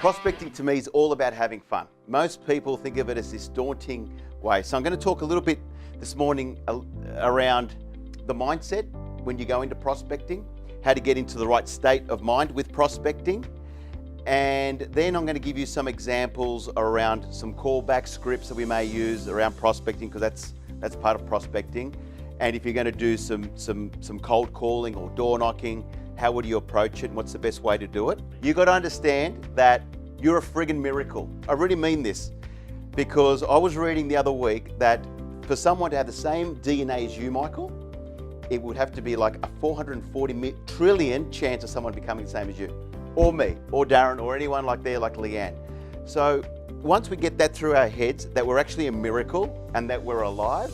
Prospecting to me is all about having fun. Most people think of it as this daunting way. So I'm going to talk a little bit this morning around the mindset when you go into prospecting, how to get into the right state of mind with prospecting. And then I'm going to give you some examples around some callback scripts that we may use around prospecting, because that's part of prospecting. And if you're going to do some cold calling or door knocking, how would you approach it and what's the best way to do it? You've got to understand that you're a friggin' miracle. I really mean this, because I was reading the other week that for someone to have the same DNA as you, Michael, it would have to be like a 440 trillion chance of someone becoming the same as you, or me, or Darren, or anyone like Leanne. So once we get that through our heads, that we're actually a miracle and that we're alive,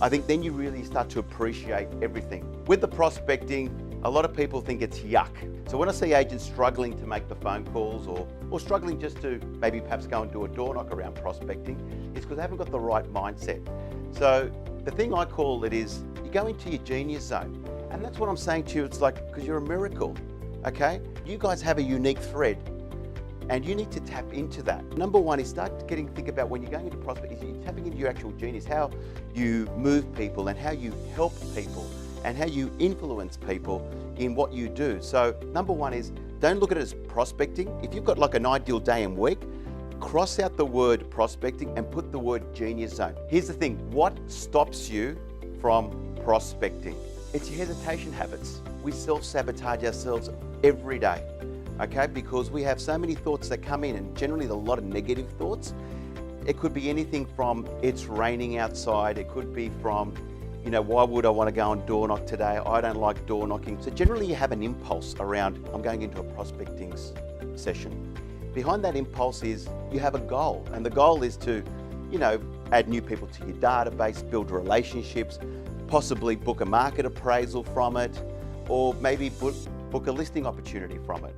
I think then you really start to appreciate everything. With the prospecting, a lot of people think it's yuck. So when I see agents struggling to make the phone calls or struggling just to maybe perhaps go and do a door knock around prospecting, it's because they haven't got the right mindset. So the thing I call it is you go into your genius zone. And that's what I'm saying to you. It's like, because you're a miracle, okay? You guys have a unique thread and you need to tap into that. Number one is think about when you're going into prospecting, is you're tapping into your actual genius, how you move people and how you help people and how you influence people in what you do. So number one is, don't look at it as prospecting. If you've got like an ideal day and week, cross out the word prospecting and put the word genius zone. Here's the thing, what stops you from prospecting? It's your hesitation habits. We self-sabotage ourselves every day, okay? Because we have so many thoughts that come in, and generally a lot of negative thoughts. It could be anything from, it's raining outside. It could be from, why would I want to go and door knock today? I don't like door knocking. So generally you have an impulse around, I'm going into a prospecting session. Behind that impulse is you have a goal, and the goal is to, add new people to your database, build relationships, possibly book a market appraisal from it, or maybe book a listing opportunity from it.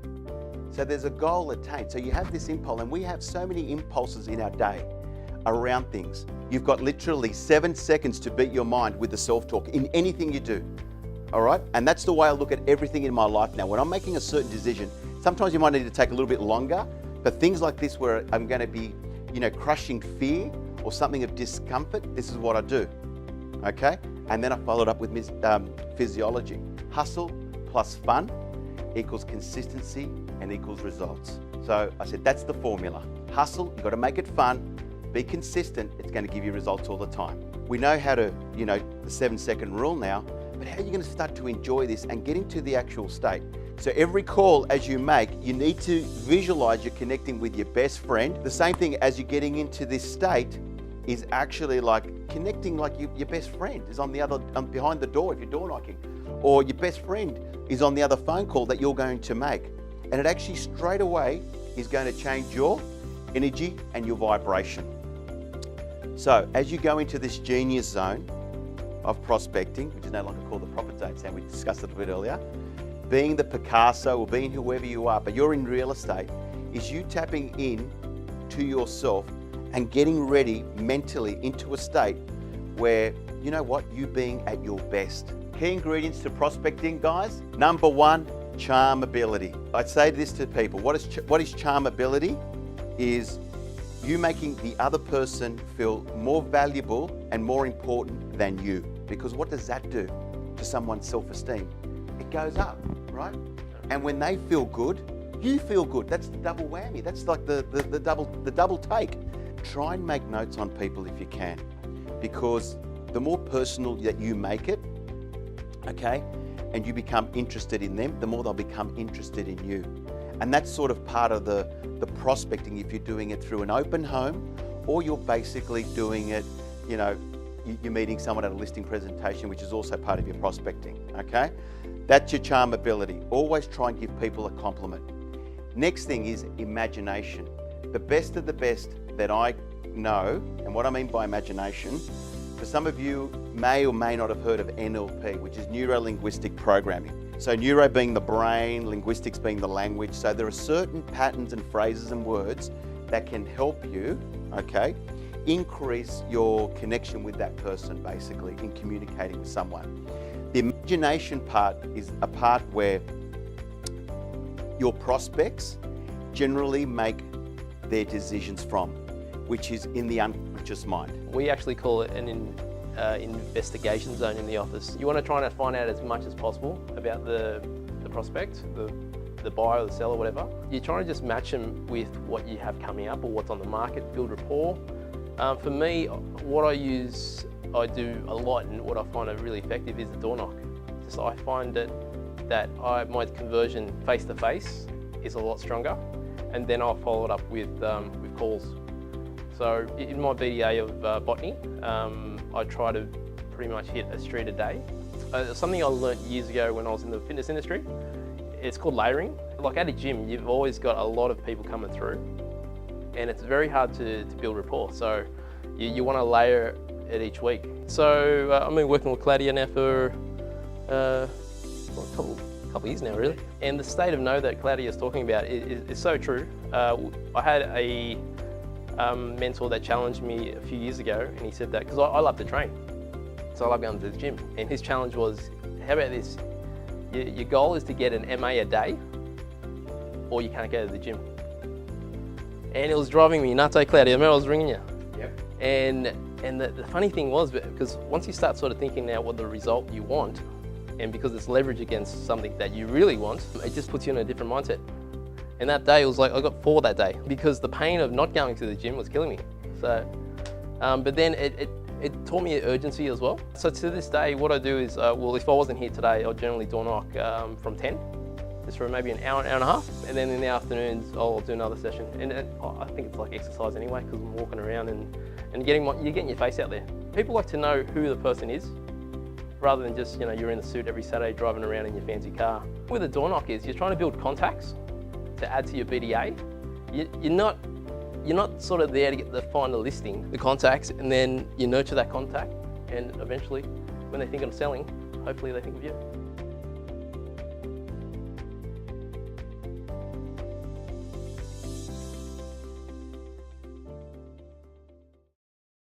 So there's a goal attained. So you have this impulse, and we have so many impulses in our day around things. You've got literally 7 seconds to beat your mind with the self-talk in anything you do, all right? And that's the way I look at everything in my life now. When I'm making a certain decision, sometimes you might need to take a little bit longer, but things like this where I'm gonna be, crushing fear or something of discomfort, this is what I do, okay? And then I followed up with physiology. Hustle plus fun equals consistency and equals results. So I said, that's the formula. Hustle, you've got to make it fun. Be consistent, it's going to give you results all the time. We know how to, the 7-second rule now, but how are you going to start to enjoy this and get into the actual state? So every call as you make, you need to visualize you're connecting with your best friend. The same thing as you're getting into this state is actually like connecting like your best friend is on the other, behind the door if you're door knocking, or your best friend is on the other phone call that you're going to make. And it actually straight away is going to change your energy and your vibration. So as you go into this genius zone of prospecting, which is no longer called the profit zone, Sam, we discussed it a bit earlier, being the Picasso or being whoever you are, but you're in real estate, is you tapping in to yourself and getting ready mentally into a state where, you being at your best. Key ingredients to prospecting, guys. Number one, charm ability. I say this to people, what is charm ability? Is you making the other person feel more valuable and more important than you. Because what does that do to someone's self-esteem? It goes up, right? And when they feel good, you feel good. That's the double whammy. That's like the double take. Try and make notes on people if you can, because the more personal that you make it, okay, and you become interested in them, the more they'll become interested in you. And that's sort of part of the prospecting if you're doing it through an open home, or you're basically doing it, you're meeting someone at a listing presentation, which is also part of your prospecting, okay? That's your charm ability. Always try and give people a compliment. Next thing is imagination. The best of the best that I know, and what I mean by imagination, for some of you may or may not have heard of NLP, which is neuro-linguistic programming. So neuro being the brain, linguistics being the language. So there are certain patterns and phrases and words that can help you, okay, increase your connection with that person, basically, in communicating with someone. The imagination part is a part where your prospects generally make their decisions from, which is in the unconscious mind. We actually call it an investigation zone in the office. You want to try and find out as much as possible about the prospect, the buyer or the seller, whatever. You're trying to just match them with what you have coming up or what's on the market, build rapport. For me, what I do a lot, and what I find really effective is the door knock. Just I find that my conversion face to face is a lot stronger, and then I'll follow it up with calls. So in my BDA of botany, I try to pretty much hit a street a day. Something I learnt years ago when I was in the fitness industry, it's called layering. Like at a gym, you've always got a lot of people coming through, and it's very hard to build rapport. So you want to layer it each week. So I've been working with Claudio now for a couple years now, really. And the state of know that Claudio is talking about is so true. I had a mentor that challenged me a few years ago, and he said that, because I love to train. So I love going to the gym. And his challenge was, how about this? Your goal is to get an MA a day, or you can't go to the gym. And it was driving me nuts, Claudio. I remember I was ringing you. Yep. And the funny thing was, because once you start sort of thinking now what the result you want, and because it's leverage against something that you really want, it just puts you in a different mindset. And that day, it was like I got 4 that day, because the pain of not going to the gym was killing me. So, but then it taught me urgency as well. So to this day, what I do is, well, if I wasn't here today, I'll generally door knock from 10, just for maybe an hour and a half. And then in the afternoons, I'll do another session. And I think it's like exercise anyway, because I'm walking around and you're getting your face out there. People like to know who the person is, rather than just, you're in a suit every Saturday driving around in your fancy car. With a door knock is, you're trying to build contacts to add to your BDA. You're not sort of there to find the listing, the contacts, and then you nurture that contact, and eventually, when they think of selling, hopefully they think of you.